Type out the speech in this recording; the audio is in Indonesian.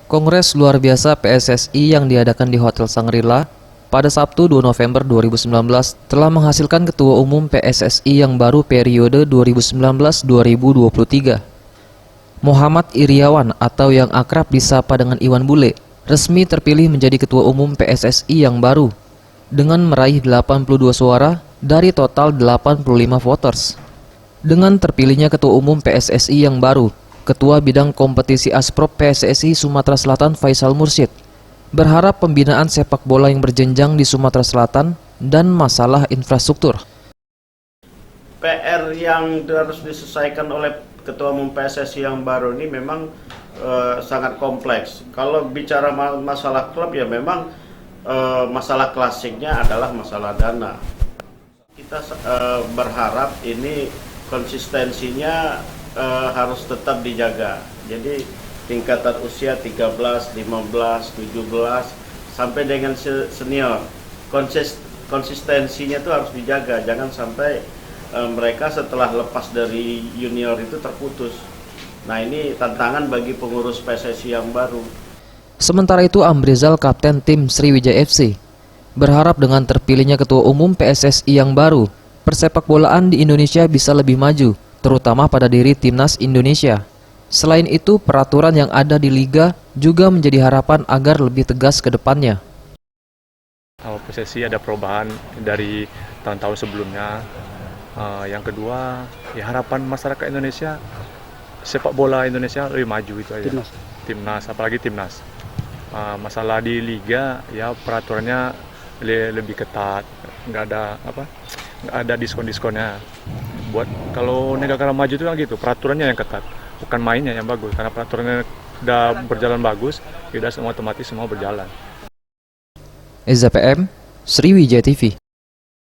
Kongres luar biasa PSSI yang diadakan di Hotel Shangri-La pada Sabtu 2 November 2019 telah menghasilkan Ketua Umum PSSI yang baru periode 2019-2023. Muhammad Iriawan atau yang akrab disapa dengan Iwan Bule resmi terpilih menjadi Ketua Umum PSSI yang baru dengan meraih 82 suara dari total 85 voters. Dengan terpilihnya Ketua Umum PSSI yang baru, Ketua Bidang Kompetisi Asprop PSSI Sumatera Selatan Faisal Mursyid berharap pembinaan sepak bola yang berjenjang di Sumatera Selatan dan masalah infrastruktur. PR yang harus diselesaikan oleh Ketua Umum PSSI yang baru ini memang sangat kompleks. Kalau bicara masalah klub ya memang masalah klasiknya adalah masalah dana. Kita berharap ini konsistensinya harus tetap dijaga. Jadi tingkatan usia 13, 15, 17 sampai dengan senior. Konsistensinya itu harus dijaga. Jangan sampai mereka setelah lepas dari junior itu terputus. Nah, ini tantangan bagi pengurus PSSI yang baru. Sementara itu Amrizal, kapten tim Sriwijaya FC, berharap dengan terpilihnya Ketua Umum PSSI yang baru, persepak bolaan di Indonesia bisa lebih maju, terutama pada diri Timnas Indonesia. Selain itu, peraturan yang ada di Liga juga menjadi harapan agar lebih tegas ke depannya. PSSI ada perubahan dari tahun-tahun sebelumnya. Yang kedua, ya harapan masyarakat Indonesia, sepak bola Indonesia lebih maju itu aja. Timnas, apalagi Timnas. Masalah di Liga, ya peraturannya lebih ketat, nggak ada diskon-diskonnya. Buat kalau negara maju itu kan gitu, peraturannya yang ketat, bukan mainnya yang bagus. Karena peraturannya udah berjalan bagus, tidak semua otomatis semua berjalan. Eza PM, Sriwijaya TV.